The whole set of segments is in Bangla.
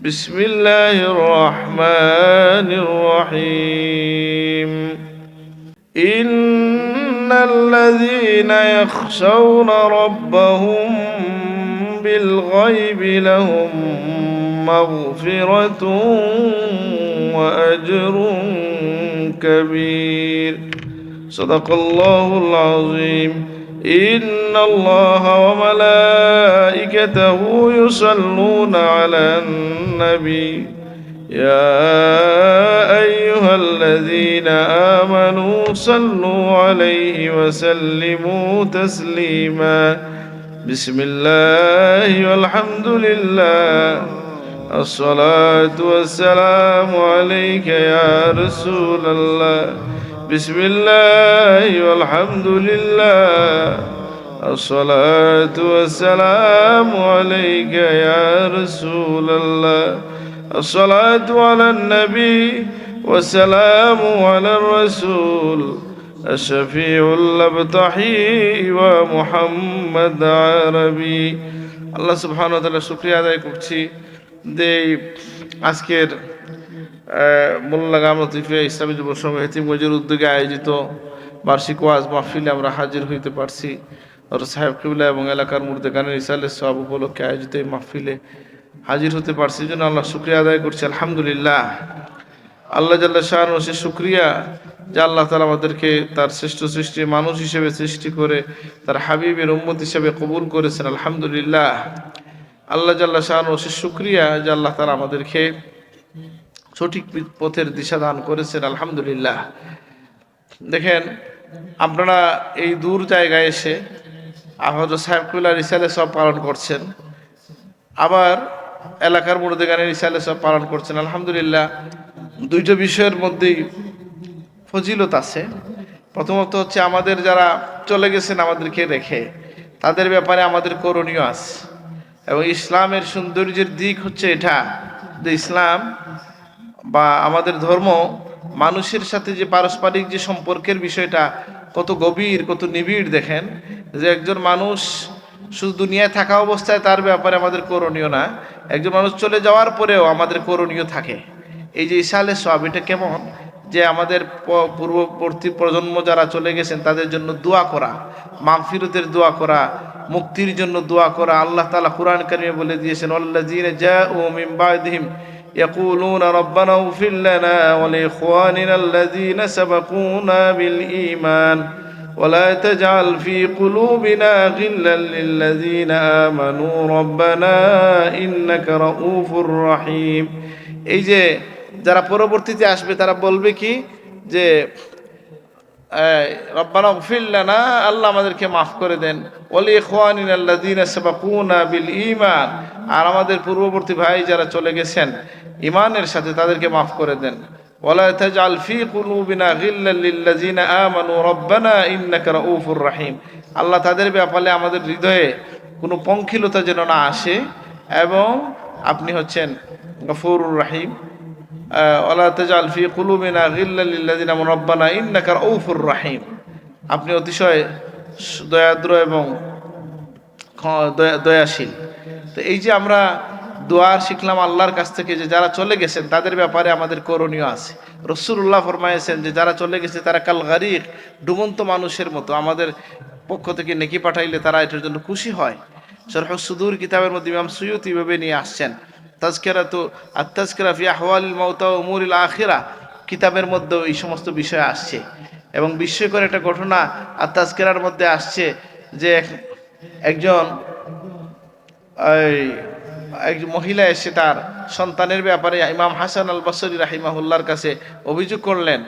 بسم الله الرحمن الرحيم إن الذين يخشون ربهم بالغيب لهم مغفرة وأجر كبير صدق الله العظيم إن الله وملائكته يصلون على النبي يا أيها الذين آمنوا صلوا عليه وسلموا تسليما بسم الله والحمد لله الصلاة والسلام عليك يا رسول الله بسم الله والحمد لله الصلاة والسلام عليك يا رسول الله الصلاة على النبي والسلام على الرسول الشفيع الأبطحي ومحمد عربي আল্লাহ সুবহানাহু ওয়া তাআলা শুকরিয়া আদায় করছি যে আজকের মোল্লাগাম লতিফে ইসলামী যুব সংঘ হেতিমগঞ্জের উদ্যোগে আয়োজিত বার্ষিক ওয়াজ মাহফিলে আমরা হাজির হইতে পারছি। সাহেব কিবলা এবং এলাকার মুর্দেগানের ইসালের সওয়াব উপলক্ষে আয়োজিত এই মাহফিলে হাজির হতে পারছি, জন্য আল্লাহ শুকরিয়া আদায় করছি। আলহামদুলিল্লাহ, আল্লাহ জাল্লা শাআনহু সে শুকরিয়া যে আল্লাহ তাআলা আমাদেরকে তার শ্রেষ্ঠ সৃষ্টি মানুষ হিসেবে সৃষ্টি করে তার হাবিবের উম্মত হিসেবে কবুল করেছেন। আলহামদুলিল্লাহ, আল্লাহ জাল্লা শাআনহু সে শুকরিয়া যে আল্লাহ তাআলা আমাদেরকে সঠিক পথের দিশা দান করেছেন। আলহামদুলিল্লাহ, দেখেন আপনারা এই দূর জায়গায় এসে হযরত সাহেব কিবলা রিসালে সব পালন করছেন, আবার এলাকার মুর্দেগানের রিসালে সব পালন করছেন। আলহামদুলিল্লাহ, দুইটা বিষয়ের মধ্যেই ফজিলত আছে। প্রথমত হচ্ছে আমাদের যারা চলে গেছেন আমাদেরকে রেখে, তাদের ব্যাপারে আমাদের করণীয় আছে। এবং ইসলামের সৌন্দর্যের দিক হচ্ছে এটা যে ইসলাম বা আমাদের ধর্ম মানুষের সাথে যে পারস্পরিক যে সম্পর্কের বিষয়টা কত গভীর, কত নিবিড়। দেখেন যে একজন মানুষ শুধু দুনিয়ায় থাকা অবস্থায় তার ব্যাপারে আমাদের করণীয় না, একজন মানুষ চলে যাওয়ার পরেও আমাদের করণীয় থাকে। এই যে ইসালে সওয়াব, এটা কেমন যে আমাদের পূর্ববর্তী প্রজন্ম যারা চলে গেছেন তাদের জন্য দোয়া করা, মাগফিরাতের দোয়া করা, মুক্তির জন্য দোয়া করা। আল্লাহ তাআলা কুরআন কারীমে বলে দিয়েছেন, ওয়াল্লাযীনা জাউ মিন বা'দিহিম يقولون ربنا اغفر لنا ولإخواننا الذين سبقونا بالإيمان ولا تجعل في قلوبنا غلا للذين آمنوا ربنا إنك رؤوف رحيم। এই যে যারা পরবর্তীতে আসবে তারা বলবে কি যে রব্বানা ইগফির লানা, আল্লাহ আমাদেরকে মাফ করে দেন, ওয়ালি ইখওয়ানিনা আল্লাযীনা সাবাকুনা বিল ঈমান, আর আমাদের পূর্ববর্তী ভাই যারা চলে গেছেন ঈমানের সাথে তাদেরকে মাফ করে দেন। ওয়ালা তাজআল ফি কুলুবিনা গিল্লাল লিল্লাযীনা আমানু রব্বানা ইন্নাকা রাউফুর রাহিম, আল্লাহ তাদের ব্যাপারে আমাদের হৃদয়ে কোনো পঙ্কিলতা যেন না আসে, এবং আপনি হচ্ছেন গফুরুর রাহিম। ওয়ালা তাজআল ফি কুলুবিনা গিল্লাল লিল্লাযীনা আমানু রব্বানা ইন্নাকা রাউফুর রাহিম, আপনি অতিশয় দয়াদ্র এবং দয়াশীল। তো এই যে আমরা দোয়া শিখলাম আল্লাহর কাছ থেকে যে যারা চলে গেছেন তাদের ব্যাপারে আমাদের করণীয় আছে। রাসূলুল্লাহ ফরমায়েছেন যে যারা চলে গেছে তারা কাল গারিক, ডুবন্ত মানুষের মতো, আমাদের পক্ষ থেকে নেকি পাঠাইলে তারা এটার জন্য খুশি হয়। শরহুস সুদূর কিতাবের মধ্যে ইমাম সুয়ুতী ভাবে নিয়ে আসছেন, তাযকিরাতু আত-তাযকিরা ফি আহওয়ালিল মাউতা ওয়া উমুরিল আখিরা কিতাবের মধ্যে এই সমস্ত বিষয় আসছে। এবং বিস্ময়কর একটা ঘটনা আত-তাযকিরার মধ্যে আসছে যে একজন মহিলা এসে তার সন্তানের ব্যাপারে ইমাম হাসান আল বসরি রাহিমাহুল্লাহর কাছে অভিযোগ করলেন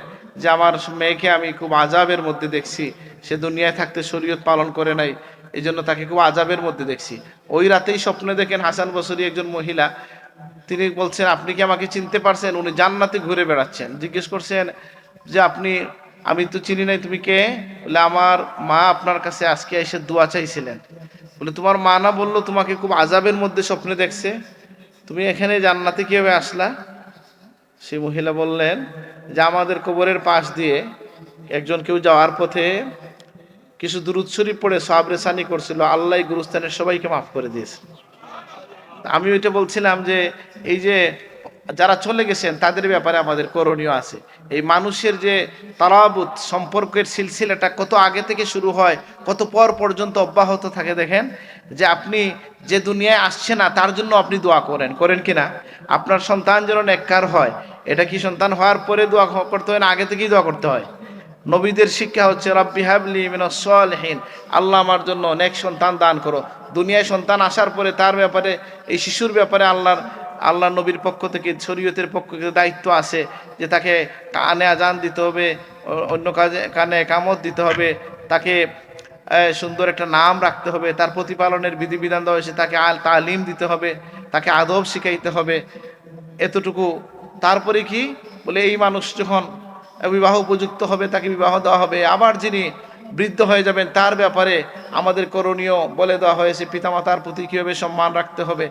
যে আমার মেয়েকে আমি খুব আযাবের মধ্যে দেখছি, সে দুনিয়ায় থাকতে শরীয়ত পালন করে নাই, এই জন্য তাকে খুব আযাবের মধ্যে দেখছি। ওই রাতেই স্বপ্নে দেখেন হাসান বসরি একজন মহিলা, তিনি বলছেন আপনি কি আমাকে চিনতে পারছেন? উনি জান্নাতে ঘুরে বেড়াচ্ছেন। জিজ্ঞেস করছেন যে আমি তো চিনি নাই, তুমি কে? বলে আমার মা আপনার কাছে আজকে এসে দোয়া চাইছিলেন। বলে তোমার মা না বললো তোমাকে খুব আযাবের মধ্যে স্বপ্নে দেখছে, তুমি এখানে জান্নাতে কিভাবে আসলা? সেই মহিলা বললেন যে আমাদের কবরের পাশ দিয়ে একজন কেউ যাওয়ার পথে কিছু দুরূদ শরীফ পড়ে সাবরে সানি করছিল, আল্লাহ গুরুস্থানের সবাইকে মাফ করে দিয়েছে। আমি ওইটা বলছিলাম যে এই যে যারা চলে গেছেন তাদের ব্যাপারে আমাদের করণীয় আছে। এই মানুষের যে তারাবুত সম্পর্কের সিলসিলাটা কত আগে থেকে শুরু হয়, কত পর পর্যন্ত অব্যাহত থাকে। দেখেন যে আপনি যে দুনিয়ায় আসছে না তার জন্য আপনি দোয়া করেন কিনা? আপনার সন্তান যেন নেককার হয়, এটা কি সন্তান হওয়ার পরে দোয়া করতে হয় না আগে থেকেই দোয়া করতে হয়? নবীদের শিক্ষা হচ্ছে রাব্বি হাবলি মিনাস সালিহিন, আল্লাহ আমার জন্য নেক সন্তান দান করো। দুনিয়ায় সন্তান আসার পরে তার ব্যাপারে, এই শিশুর ব্যাপারে আল্লাহ নবীর পক্ষ থেকে, শরীয়তের পক্ষ থেকে দায়িত্ব আছে যে তাকে কানে আজান দিতে হবে, অন্য কানে একামত দিতে হবে, তাকে সুন্দর একটা নাম রাখতে হবে, তার প্রতিপালনের বিধিবিধান দেওয়া হয়েছে, তাকে তালিম দিতে হবে, তাকে আদব শিখাইতে হবে, এতটুকু। তারপরে কি বলে, এই মানুষ যখন বিবাহ উপযুক্ত হবে তাকে বিবাহ দেওয়া হবে। আবার যিনি বৃদ্ধ হয়ে যাবেন তার ব্যাপারে আমাদের করণীয় বলে দেওয়া হয়েছে, পিতামাতার প্রতি কীভাবে সম্মান রাখতে হবে।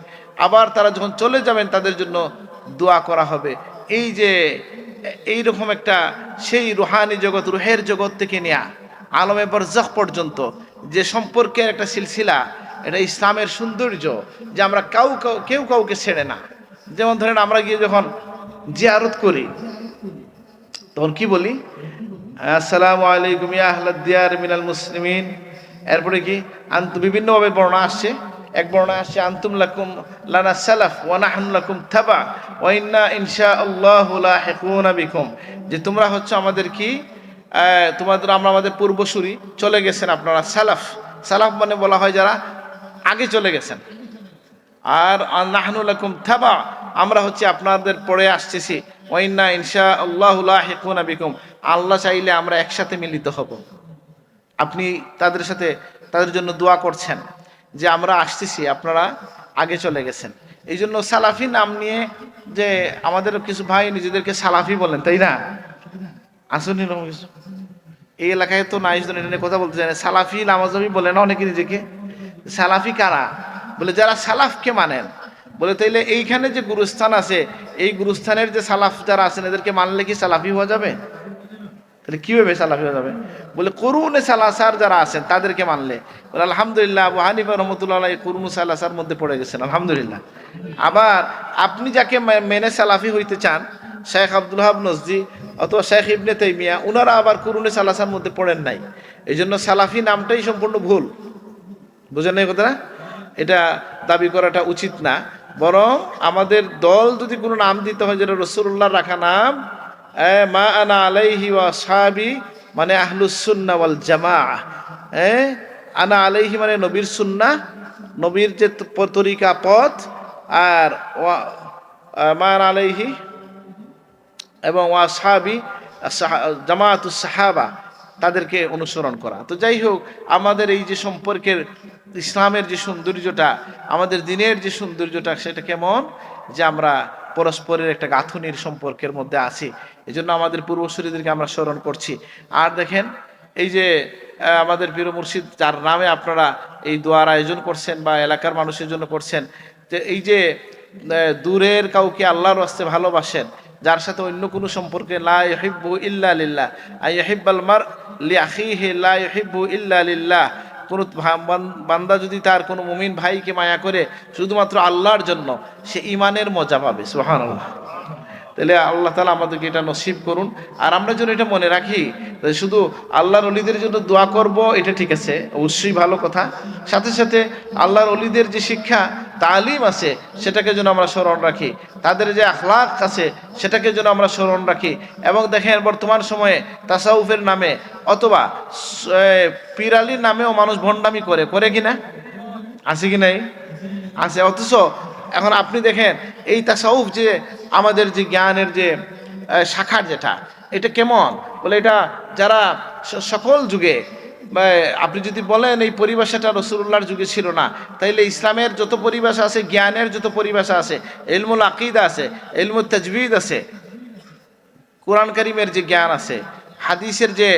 আবার তারা যখন চলে যাবেন তাদের জন্য দোয়া করা হবে। এই যে এইরকম একটা সেই রুহানি জগৎ, রুহের জগৎ থেকে নেয়া আলমে বরজাখ পর্যন্ত যে সম্পর্কের একটা সিলসিলা, এটা ইসলামের সৌন্দর্য যে আমরা কেউ কাউকে ছেড়ে না। যেমন ধরেন আমরা গিয়ে যখন জিয়ারত করি তখন কি বলি? আসসালামু আলাইকুম ইয়া আহলাদ দিয়ার মিনাল মুসলিমিন। এরপরে কি বিভিন্নভাবে বর্ণনা আসছে। এক বর্ণনা আসছে আনতুম লাকুম লানা সালাফ ওয়া নাহনু লাকুম তাবা ওয়া ইন্না ইনশাআল্লাহু লাহিকুনা বিকুম, যে তোমরা হচ্ছে আমাদের কি আমরা আমাদের পূর্বসূরি, চলে গেছেন আপনারা। সালাফ মানে বলা হয় যারা আগে চলে গেছেন। আর নাহনু লাকুম তাবা, আমরা হচ্ছে আপনাদের পরে আসতেছি। ওয়া ইন্না ইনশাআল্লাহু লাহিকুনা বিকুম, আল্লাহ চাইলে আমরা একসাথে মিলিত হব। আপনি তাদের জন্য দোয়া করছেন যে আমরা আসতেছি, আপনারা আগে চলে গেছেন। এই জন্য সালাফি নাম নিয়ে যে আমাদের কিছু ভাই নিজেদেরকে সালাফি বলেন, তাই না? আসুন, এই এলাকায় তো নাই, এটা নিয়ে কথা বলতে চাই না। সালাফি নামাজি বলে না অনেকে নিজেকে। সালাফি কারা? বলে যারা সালাফকে মানেন। বলে তাইলে এইখানে যে গুরুস্থান আছে, এই গুরুস্থানের যে সালাফ যারা আছেন এদেরকে মানলে কি সালাফি হওয়া যাবে? তাহলে কিভাবে সালাফি হয়ে যাবে? বলে কুরুনে সালাসার যারা আছেন তাদেরকে মানলে। বলে আলহামদুলিল্লাহ, আবু হানিফা রহমতুল্লাহ এই কুরুনু সালাসার মধ্যে পড়ে গেছেন, আলহামদুলিল্লাহ। আবার আপনি যাকে মেনে সালাফি হইতে চান, শেখ আব্দুল ওয়াহাব নজদি অথবা শেখ ইবনে তাইমিয়া, উনারা আবার কুরুনে সালাসার মধ্যে পড়েন নাই। এই জন্য সালাফি নামটাই সম্পূর্ণ ভুল। বুঝেন না এই কথা? এটা দাবি করাটা উচিত না। বরং আমাদের দল যদি কোনো নাম দিতে হয়, যেটা রাসূলুল্লাহর রাখা নাম, মা আনা আলাইহি ওয়া আসহাবি মানে আহলুস সুন্নাহ ওয়াল জামাআহ। আনা আলাইহি মানে নবীর সুন্নাহ, নবীর যে তরিকা পথ, আর মা আনা আলাইহি এবং ওয়া আসহাবি জামাআতুস সাহাবা, তাদেরকে অনুসরণ করা। তো যাই হোক, আমাদের এই যে সম্পর্কের ইসলামের যে সৌন্দর্যটা, আমাদের দিনের যে সৌন্দর্যটা, সেটা কেমন যে আমরা পরস্পরের একটা গাঁথুনির সম্পর্কের মধ্যে আছি। এই জন্য আমাদের পূর্বসূরীদেরকে আমরা স্মরণ করছি। আর দেখেন এই যে আমাদের পীর মুর্শিদ যার নামে আপনারা এই দোয়ার আয়োজন করছেন বা এলাকার মানুষের জন্য করছেন, যে এই যে দূরের কাউকে আল্লাহর রাস্তে ভালোবাসেন, যার সাথে অন্য কোনো সম্পর্কে, লা ইউহিব্বু ইল্লা লিল্লাহ আইয়ুহিব্বাল মার লিআখিহি লা ইউহিব্বু ইল্লা লিল্লাহ। কোনো বান্দা যদি তার কোনো মুমিন ভাইকে মায়া করে শুধুমাত্র আল্লাহর জন্য, সে ইমানের মজা পাবে। সুবহানাল্লাহ। তাহলে আল্লাহ তাআলা আমাদেরকে এটা নসিব করুন। আর আমরা যেন এটা মনে রাখি, শুধু আল্লাহর ওলিদের জন্য দোয়া করব, এটা ঠিক আছে, অবশ্যই ভালো কথা। সাথে সাথে আল্লাহর ওলিদের যে শিক্ষা তালিম আছে সেটাকে যেন আমরা স্মরণ রাখি, তাদের যে আখলাক আছে সেটাকে যেন আমরা স্মরণ রাখি। এবং দেখেন বর্তমান সময়ে তাসাউফের নামে অথবা পিরালির নামেও মানুষ ভণ্ডামি করে কিনা? আছে কি নাই? আছে। অথচ এখন আপনি দেখেন এই তাসাউফ যে আমাদের যে জ্ঞানের যে শাখার যেটা, এটা কেমন? বলে এটা যারা সকল যুগে, আপনি যদি বলেন এই পরিভাষাটা রাসূলুল্লাহর যুগে ছিল না, তাইলে ইসলামের যত পরিভাষা আছে, জ্ঞানের যত পরিভাষা আছে, ইলমুল আকীদা আছে, ইলমুত তাজবিদ আছে, কোরআন কারীমের যে জ্ঞান আছে, হাদিসের যে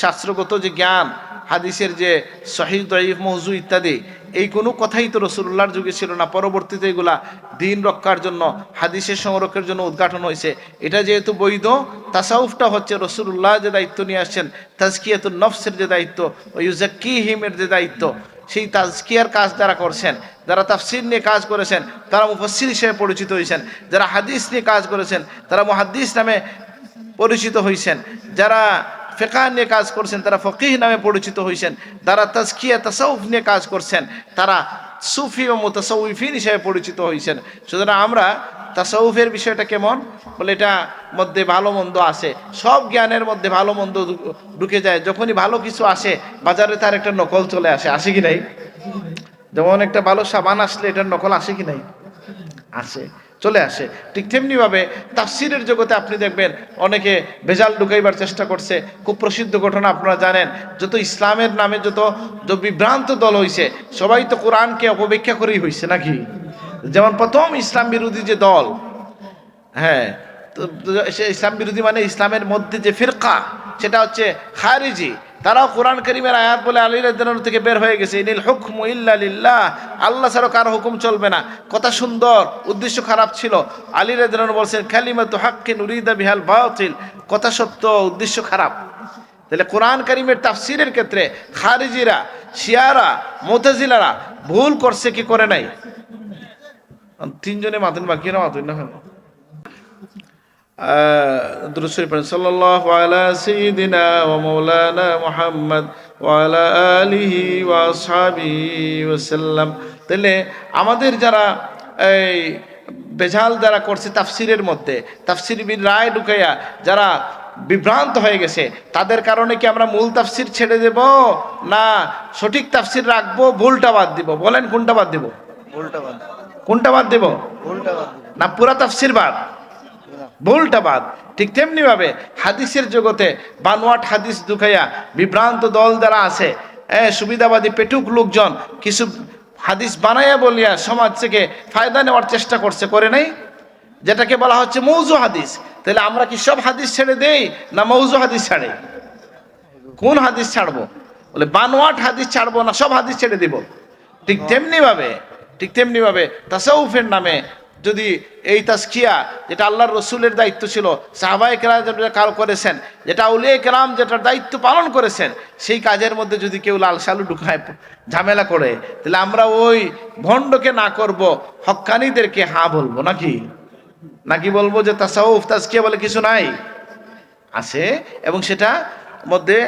শাস্ত্রগত যে জ্ঞান, হাদিসের যে সহিহ দাঈফ মওযু ইত্যাদি, এই কোনো কথাই তো রাসূলুল্লাহর যুগে ছিল না। পরবর্তীতে এগুলা দিন রক্ষার জন্য, হাদিসের সংরক্ষণের জন্য উদ্ঘাটন হয়েছে। এটা যেহেতু বৈধ, তাসাউফটা হচ্ছে রাসূলুল্লাহ যে দায়িত্ব নিয়ে আসছেন, তাজকিয়াতুন নফসের যে দায়িত্ব, ওয়া ইউযাক্কিহিমের যে দায়িত্ব, সেই তাজকিয়ার কাজ যারা করছেন যারা তাফসির নিয়ে কাজ করেছেন তারা মুফাসসির হিসেবে পরিচিত হয়েছেন, যারা হাদিস নিয়ে কাজ করেছেন তারা মুহাদ্দিস নামে পরিচিত হয়েছেন, যারা ফিকহ নিয়ে কাজ করছেন তারা ফকিহ নামে পরিচিত হয়েছেন, যারা তাজকিয়া তাসাউফ নিয়ে কাজ করছেন তারা সুফি ও মুতাসাউফিন হিসেবে পরিচিত হয়েছেন। সুতরাং আমরা তাসাউফের বিষয়টা কেমন বলে, এটা মধ্যে ভালো মন্দ আসে, সব জ্ঞানের মধ্যে ভালো মন্দ ঢুকে যায়। যখনই ভালো কিছু আসে বাজারে তার একটা নকল চলে আসে, আসে কি নাই? যেমন একটা ভালো সাবান আসলে এটার নকল আসে কি নাই? আসে, চলে আসে। ঠিক তেমনিভাবে তাফসিরের জগতে আপনি দেখবেন অনেকে ভেজাল ঢুকাইবার চেষ্টা করছে। খুব প্রসিদ্ধ ঘটনা আপনারা জানেন, যত ইসলামের নামে যত বিভ্রান্ত দল হয়েছে সবাই তো কোরআনকে অপব্যাখ্যা করেই হয়েছে নাকি? যেমন প্রথম ইসলাম বিরোধী যে দল, হ্যাঁ, তো সে ইসলাম বিরোধী মানে ইসলামের মধ্যে যে ফিরকা সেটা হচ্ছে খারিজি, তারাও কোরআন কারীমের আয়াত বলে আলী রাদিয়াল্লাহু থেকে বের হয়ে গেছে। ইনিল হুকমু ইল্লা লিল্লাহ, আল্লাহ ছাড়া কারো হুকুম চলবে না। কথা সুন্দর, উদ্দেশ্য খারাপ ছিল। আলী রাদিয়াল্লাহু বলছেন কালিমাতু হাক্কিন উরিদা বিহাল বাতিল, কথা সত্য উদ্দেশ্য খারাপ। তাহলে কোরআন কারীমের তাফসিরের ক্ষেত্রে খারিজিরা, শিয়ারা, মুতাজিলারা ভুল করছে কি করে নাই? তিনজনে মাতুন, বাকিরা মাতুন না। দুরূদ শরীফ পড়েন, সাল্লাল্লাহু আলা সাইয়্যিদিনা ওয়া মাওলানা মুহাম্মদ ওয়া আলা আলিহি ওয়া আসহাবিহি ওয়া সাল্লাম। তাহলে আমাদের যারা এই বেজাল যারা করছে তাফসিরের মধ্যে, তাফসিরবিদ রায় ঢুকাইয়া যারা বিভ্রান্ত হয়ে গেছে, তাদের কারণে কি আমরা মূল তাফসির ছেড়ে দেব না সঠিক তাফসির রাখবো, ভুলটা বাদ দিব? বলেন কোনটা বাদ দিব? উল্টা বাদ, কোনটা বাদ দিব? উল্টা বাদ, না পুরা তাফসির বাদ? ভুলটা বাদ। ঠিক তেমনি ভাবে হাদিসের জগতে বানোয়াট হাদিস ঢুকাইয়া বিভ্রান্ত দল যারা আছে, সুবিধাবাদী পেটুক লোকজন কিছু হাদিস বানাইয়া বলিয়া সমাজ থেকে ফায়দা নেওয়ার চেষ্টা করছে, করে নাই? যেটাকে বলা হচ্ছে মৌজু হাদিস। তাহলে আমরা কি সব হাদিস ছেড়ে দেই না মৌজু হাদিস ছাড়ে? কোন হাদিস ছাড়বো? বলে বানোয়াট হাদিস ছাড়বো না সব হাদিস ছেড়ে দিব। ঠিক তেমনি ভাবে তাসাউফের নামে যদি এই তাজকিয়া, যেটা আল্লাহর রসুলের দায়িত্ব ছিল, সাহাবায়ে কেরাম যেটা কাজ করেছেন, যেটা আউলিয়া কেরাম যেটার দায়িত্ব পালন করেছেন, সেই কাজের মধ্যে যদি কেউ লাল সালু ঢুকায় ঝামেলা করে, তাহলে আমরা ওই ভণ্ডকে না করব, হক্কানীদেরকে হ্যাঁ বলবো নাকি বলবো যে তাসাউফ তাজকিয়া বলে কিছু নাই? আছে। এবং সেটা মধ্যে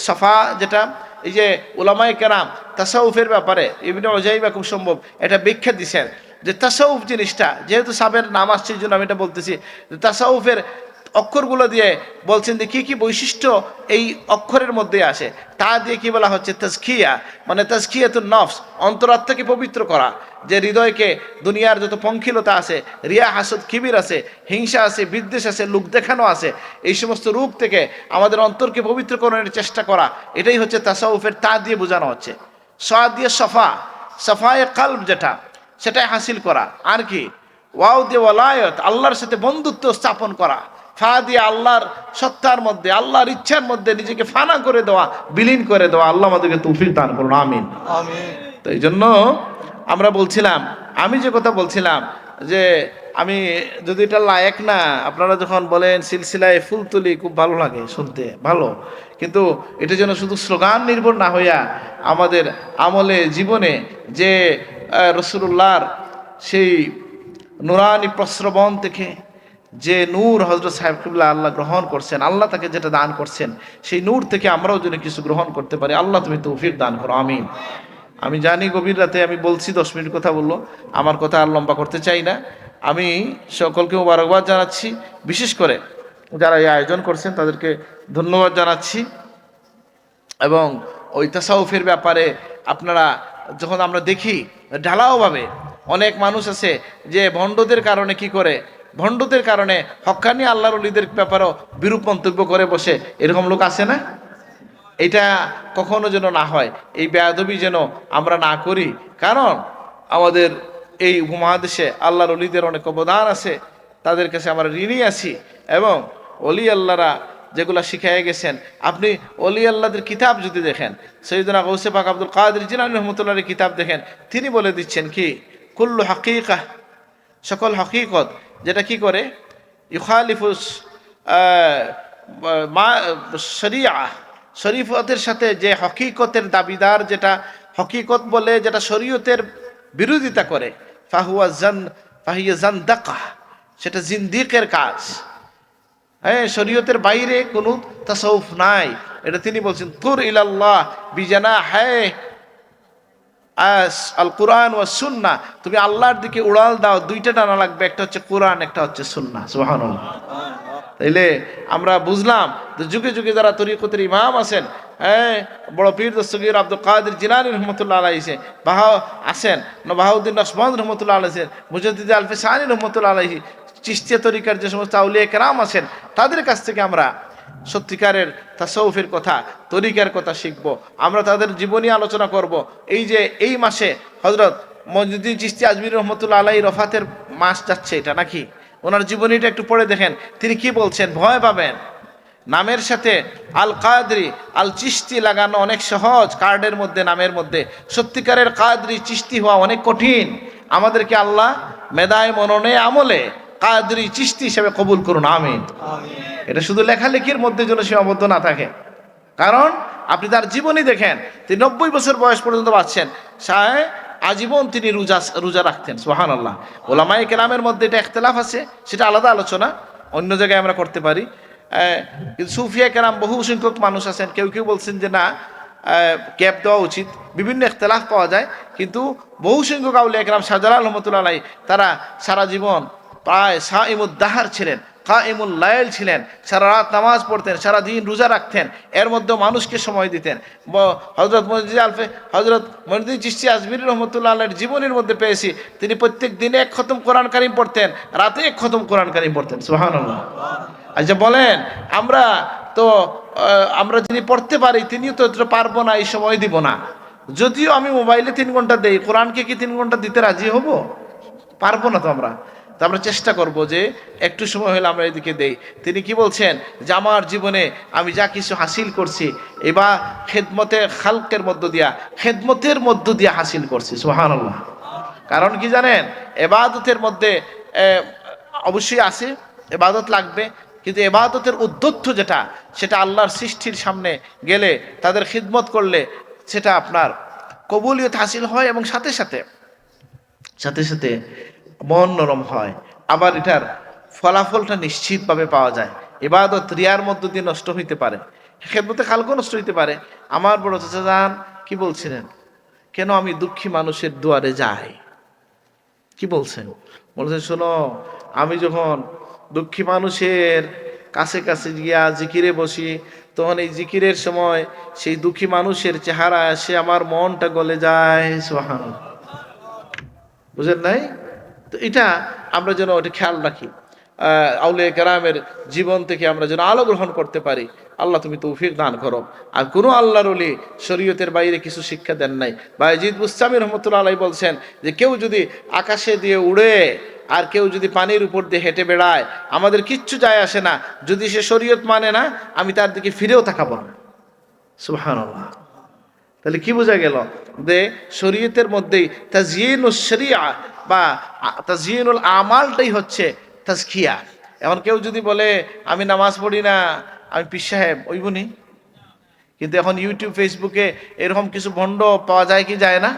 সাফা, যেটা এই যে উলামায়ে কেরাম তাসাউফের ব্যাপারে ইবনে উজাইবা খুব সম্ভব এটা ব্যাখ্যা দিছেন যে তাসাউফ জিনিসটা, যেহেতু সাবের নাম আসছে এই জন্য আমি এটা বলতেছি, তাসাউফের অক্ষরগুলো দিয়ে বলছেন যে কি কি বৈশিষ্ট্য এই অক্ষরের মধ্যে আসে, তা দিয়ে কি বলা হচ্ছে তাজকিয়া, মানে তাজকিয়াতুন নফস, অন্তরাত্মাকে পবিত্র করা। যে হৃদয়কে দুনিয়ার যত পঙ্কিলতা আছে, রিয়া হাসদ কিবির আছে, হিংসা আছে, বিদ্বেষ আছে, লোক দেখানো আছে, এই সমস্ত রূপ থেকে আমাদের অন্তরকে পবিত্র করার চেষ্টা করা, এটাই হচ্ছে তাসাউফের। তা দিয়ে বোঝানো হচ্ছে। সা দিয়ে সাফায়ে কলব যেটা, সেটাই হাসিল করা। আর কি? ওয়াও দিয়ে ওয়ালায়ত, আল্লাহর সাথে বন্ধুত্ব স্থাপন করা। ফা দিয়ে আল্লাহর সত্তার মধ্যে, আল্লাহর ইচ্ছার মধ্যে নিজেকে ফানা করে দেওয়া, বিলীন করে দেওয়া। আল্লাহ আমাদেরকে তৌফিক দান করুন, আমিন। তো এই জন্য আমরা বলছিলাম, আমি যে কথা বলছিলাম যে আমি যদি এটা লায়েক না, আপনারা যখন বলেন সিলসিলায় ফুল তুলি, খুব ভালো লাগে শুনতে, ভালো, কিন্তু এটা যেন শুধু স্লোগান নির্ভর না হইয়া আমাদের আমলে জীবনে যে রাসূলুল্লাহর সেই নুরানি প্রস্রবণ থেকে যে নূর হযরত সাহেব কিবলা আল্লাহ গ্রহণ করছেন, আল্লাহ তাকে যেটা দান করছেন, সেই নূর থেকে আমরাও যেন কিছু গ্রহণ করতে পারি। আল্লাহ তুমি তৌফিক দান করো, আমিন। আমি জানি গভীর রাতে আমি বলছি, 10 মিনিট কথা বললো, আমার কথা আর লম্বা করতে চাই না। আমি সকলকে মোবারকবাদ জানাচ্ছি, বিশেষ করে যারা এই আয়োজন করছেন তাদেরকে ধন্যবাদ জানাচ্ছি। এবং ওই তাসাউফের ব্যাপারে আপনারা যখন আমরা দেখি ঢালাওভাবে অনেক মানুষ আছে যে ভণ্ডদের কারণে কি করে, ভণ্ডদের কারণে হক্কানি আল্লাহর ওলিদের ব্যাপারেও বিরূপ মন্তব্য করে বসে, এরকম লোক আছে না? এটা কখনো যেন না হয়, এই বেয়াদবি যেন আমরা না করি। কারণ আমাদের এই উপমহাদেশে আল্লাহর ওলিদের অনেক অবদান আছে, তাদের কাছে আমরা ঋণী আছি। এবং অলি আল্লাহরা যেগুলো শিখাই গেছেন, আপনি অলি আল্লাহদের কিতাব যদি দেখেন, সৈয়দনা গৌসে পাক আব্দুল কাদের জিলানী রহমতুল্লাহর কিতাব দেখেন, তিনি বলে দিচ্ছেন কি কুল্লু হাকিকা, সকল হকিকত যেটা কি করে ইউখালিফুস শরিয়া, শরীয়তের সাথে যে হকিকতের দাবিদার, যেটা হকিকত বলে, যেটা শরীয়তের বিরোধিতা করে, ফাহিয়া জান্দাকা, সেটা জিন্দিকের কাজ। হ্যাঁ, শরীয়তের বাইরে কোনো তাসাউফ নাই। এটা তিনি বলছেন, তুর ইলাল্লাহ বিজানা হ্যাঁ আল কোরআন ওয়া সুন্নাহ, তুমি আল্লাহর দিকে উড়াল দাও, দুইটা ডানা লাগবে, একটা হচ্ছে কোরআন, একটা হচ্ছে সুন্নাহ। সুবহানাল্লাহ। তাইলে আমরা বুঝলাম যে যুগে যুগে যারা তরিকতের ইমাম আছেন, হ্যাঁ, বড় পীর দস্তগীর আব্দুল কাদের জিলানী রহমতুল্লাহ আলাইহি আছেন, বাহাউদ্দিন নকশবন্দ রহমতুল্লাহ আলাইহি, মুজাদ্দিদ আলফে সানি রহমতুল্লাহ আলাইহি, চিশতিয়া তরিকার যে সমস্ত আউলিয়া কেরাম আছেন, তাদের কাছ থেকে আমরা সত্যিকারের তাসাউফের কথা, তরিকার কথা শিখবো। আমরা তাদের জীবনী আলোচনা করব। এই যে এই মাসে হযরত মঈনুদ্দিন চিশতি আজমিরি রহমতুল্লাহ আলাইহি রফাতের মাস যাচ্ছে, এটা নাকি ওনার জীবনীটা একটু পড়ে দেখেন, তিনি কি বলছেন, ভয় পাবেন। নামের সাথে আল কাদরি আল চিশতি লাগানো অনেক সহজ, কার্ডের মধ্যে, নামের মধ্যে। সত্যিকারের কাদরি চিশতি হওয়া অনেক কঠিন। আমাদেরকে আল্লাহ মেধায় মননে আমলে কাদরি চিশতি হিসেবে কবুল করুন, আমিন। এটা শুধু লেখালেখির মধ্যে যেন সীমাবদ্ধ না থাকে। কারণ আপনি তার জীবনী দেখেন, তিনি 90 বছর বয়স পর্যন্ত বাঁচছেন, আজীবন তিনি রোজা রাখতেন। সুবহানাল্লাহ। ওলামায়ে কেরামের মধ্যে এটা ইখতিলাফ আছে, সেটা আলাদা আলোচনা, অন্য জায়গায় আমরা করতে পারি। কিন্তু সুফিয়া কেরাম বহু সংখ্যক মানুষ আছেন, কেউ কেউ বলছেন যে না, গ্যাপ দেওয়া উচিত, বিভিন্ন ইখতিলাফ পাওয়া যায়। কিন্তু বহু সংখ্যক আউলিয়া কেরাম, শাহজালাল রহমতুল্লাহ আলাইহি, তারা সারা জীবন প্রায় সাইমুদ দাহার ছিলেন, কাইমুল লাইল ছিলেন, সারা রাত নামাজ পড়তেন, সারা দিন রোজা রাখতেন, এর মধ্যে মানুষকে সময় দিতেন। হযরত মঈনুদ্দিন চিশতি আজমিরি রহমতুল্লাহ আলাইহির জীবনের মধ্যে পেয়েছি, তিনি প্রত্যেক দিনে 1 খতম কোরআন কারীম পড়তেন, রাতে 1 খতম কোরআন কারীম পড়তেন। সুবহানাল্লাহ। আচ্ছা বলেন, আমরা যিনি পড়তে পারি, তিনিও তো এটা পারবো না, এই সময় দিব না। যদিও আমি মোবাইলে 3 ঘন্টা দেই, কোরআনকে কি 3 ঘন্টা দিতে রাজি হব? পারবো না। তো আমরা চেষ্টা করব যে একটু সময় হলে আমরা এদিকে দেই। তিনি কি বলছেন, যে আমার জীবনে আমি যা কিছু হাসিল করছি, এবার খেদমতে খালকের মধ্য দিয়া, খেদমতের মধ্য দিয়া হাসিল করছি। সুবহানাল্লাহ। কারণ কি জানেন, ইবাদতের মধ্যে অবশ্যই আছে, ইবাদত লাগবে, কিন্তু ইবাদতের উদ্দেশ্য যেটা, সেটা আল্লাহর সৃষ্টির সামনে গেলে, তাদের খিদমত করলে, সেটা আপনার কবুলিয়ত হাসিল হয়, এবং সাথে সাথে মন নরম হয়। আবার এটার ফলাফলটা নিশ্চিতভাবে পাওয়া যায়। ইবাদত রিয়ার মধ্য দিয়ে নষ্ট হইতে পারে, খেদমতে খালকও নষ্ট হইতে পারে। আমার বড় চাচা যান কি বলছিলেন, কেন আমি দুঃখী মানুষের দুয়ারে যাই? কি বলছেন? বলছেন, শোনো, আমি যখন দুঃখী মানুষের কাছে কাছে গিয়া জিকিরে বসি, তখন এই জিকিরের সময় সেই দুঃখী মানুষের চেহারা আসে, আমার মনটা গলে যায়। সুবহানাল্লাহ। বুঝেন নাই? তো এটা আমরা যেন ওটা খেয়াল রাখি, আউলিয়া কেরামের জীবন থেকে আমরা যেন আলো গ্রহণ করতে পারি। আল্লাহ তুমি তৌফিক দান করো। আর কোনো আল্লাহর ওলি শরীয়তের বাইরে কিছু শিক্ষা দেন নাই। বায়েজিদ বুস্তামি রহমতুল্লাহ আলাইহি বলছেন যে কেউ যদি আকাশে দিয়ে উড়ে আর কেউ যদি পানির উপর দিয়ে হেঁটে বেড়ায়, আমাদের কিচ্ছু যায় আসে না, যদি সে শরীয়ত মানে না, আমি তার দিকে ফিরেও তাকাবো না। সুবহানাল্লাহ। তাহলে কি বোঝা গেল, যে শরীয়তের মধ্যেই তাজয়িনুশ শরিয়া বা তাজয়িনুল আমালটাই হচ্ছে তাজকিয়া। এখন কেউ যদি বলে আমি নামাজ পড়ি না, আমি পীর সাহেব, ওইবনি। কিন্তু এখন ইউটিউব, ফেসবুকে এরকম কিছু ভণ্ড পাওয়া যায় কি যায় না?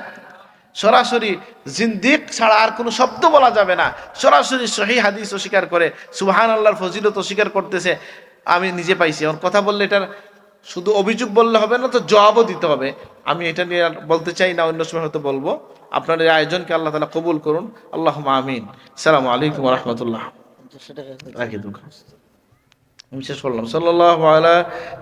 সরাসরি জিন্দিক ছাড়া আর কোনো শব্দ বলা যাবে না, সরাসরি সহিহ হাদিস অস্বীকার করে, সুবহানাল্লাহর ফজিলত অস্বীকার করতেছে। আমি নিজে পাইছি। এখন কথা বললে এটার শুধু অভিযোগ বললে হবে না, তো জবাবও দিতে হবে। আমি এটা নিয়ে আর বলতে চাই না, অন্য সময় হয়তো বলবো। আপনার এই আয়োজনকে আল্লাহ তাআলা কবুল করুন, আল্লাহুম্মা আমিন। আসসালামু আলাইকুম ওয়া রাহমাতুল্লাহ। রাখি দুঃখ আমি শেষ করলাম। সাল্লাল্লাহু আলা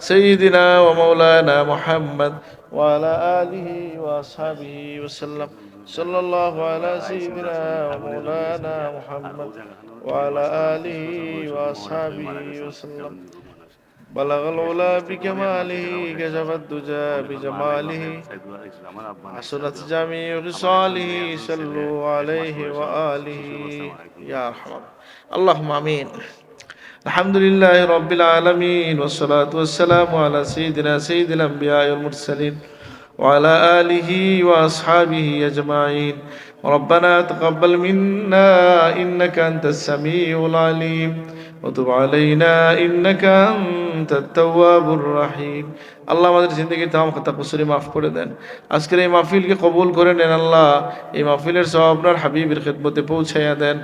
সাইয়্যিদিনা ওয়া মাওলানা মুহাম্মদ ওয়া আলা আলিহি ওয়া আসহাবিহি ওয়া সাল্লাম। সাল্লাল্লাহু আলা সাইয়্যিদিনা ওয়া মাওলানা মুহাম্মদ ওয়া আলা আলিহি ওয়া আসহাবিহি ওয়া সাল্লাম। بلغ العلا بكماله كشف الدجى بجماله حسنت جميع خصاله صلوا عليه وآله يا أرحم اللهم آمين. الحمد لله رب العالمين، والصلاة والسلام على سيد الأنبياء والمرسلين وعلى آله وأصحابه أجمعين. ربنا تقبل منا إنك أنت السميع العليم، وتب علينا إنك أنت التواب الرحيم. আল্লাহ আমাদের জিন্দগির তাম খাতা কুসুরি মাফ করে দেন। আজকের এই মাহফিলকে কবুল করে নেন আল্লাহ। এই মাহফিলের সব আপনার হাবিবের খেদমতে পৌঁছাইয়া দেন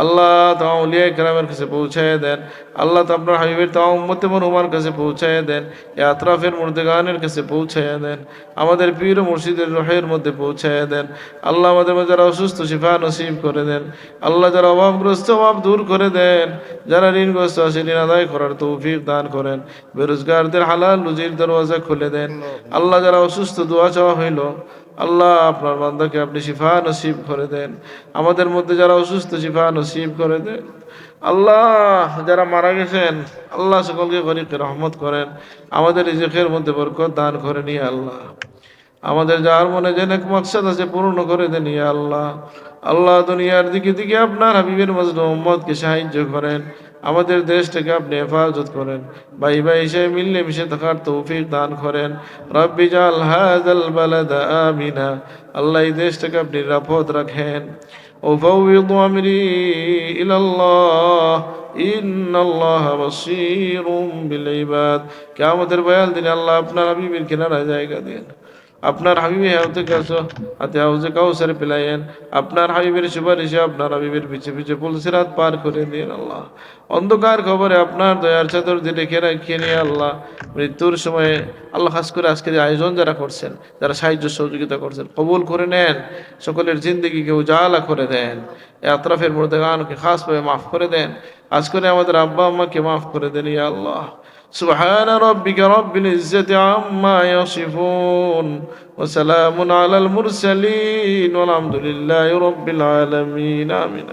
আল্লাহ। তাম উলিয়া কেরামের কাছে পৌঁছাইয়া দেন আল্লাহ। তো আপনার হাবিবের তাম উম্মতে মরহুমার কাছে পৌঁছাইয়া দেন। এ আতরাফের মুর্দেগানের কাছে পৌঁছাইয়া দেন। আমাদের পীর ও মুর্শিদের রহের মধ্যে পৌঁছাইয়া দেন আল্লাহ। আমাদের মধ্যে যারা অসুস্থ শিফা নসিব করে দেন আল্লাহ। যারা অভাবগ্রস্ত অভাব দূর করে দেন। যারা ঋণগ্রস্ত আছে ঋণ আদায় করার তৌফিক দান করেন। বেরোজগারদের হালাল রুজির দরওয়াজা খুলে দেন আল্লাহ। যারা অসুস্থ দোয়া চাওয়া হইল আল্লাহ, আপনার বান্দাকে আপনি শিফা নসিব করে দেন। আমাদের মধ্যে যারা অসুস্থ শিফা নসিব করে দেন আল্লাহ। যারা মারা গেছেন আল্লাহ সকলকে গরিবকে রহমত করেন। আমাদের রিজিকের মধ্যে বরকত দান করে নিয়ে আল্লাহ। আমাদের যার মনে যে নেক মাকসাদ আছে পূর্ণ করে দেন ইয়া আল্লাহ। আল্লাহ দুনিয়ার দিকে দিকে আপনার হাবিবের মজলুম উম্মতকে সাহায্য করেন। আমাদের দেশটাকে আপনি হেফাজত করেন। ভাই ভাই হিসেবে মিললে মিশে থাকার তৌফিক দান করেন। রব্বি জাল হাযাল বালাদা আমিনা। আল্লাহ এই দেশটাকে আপনি নিরাপদ রাখেন। উফাউযিদু আমরি ইলাল্লাহ ইন্নাল্লাহা বাসীরুম বিল ইবাদ। কিয়ামতের বয়াল দিনে আল্লাহ আপনার হাবিবের কিনারায় জায়গা দেন। আপনার হাবিবে হাতে হাউজে কাউসারে পিলাইয়েন। আপনার হাবিবের সুপারিশে আপনার হাবিবের পিছে পিছে পুলসিরাত পার করে দিন আল্লাহ। অন্ধকার খবরে আপনার দয়ার চাদর দিয়ে রেখে রাখিয়ে নিয়ে আল্লাহ। মৃত্যুর সময়ে আল্লাহ খাস করে আজকের আয়োজন যারা করছেন, যারা সাহায্য সহযোগিতা করছেন, কবুল করে নেন। সকলের জিন্দগিকে উজালা করে দেন। এ আতরাফের মুর্দেগানকে খাসভাবে মাফ করে দেন। আজ করে আমাদের আব্বা আম্মাকে মাফ করে দেন ইয়া আল্লাহ। سبحان ربك رب العزة عما يصفون وسلام على المرسلين والحمد لله رب العالمين آمين.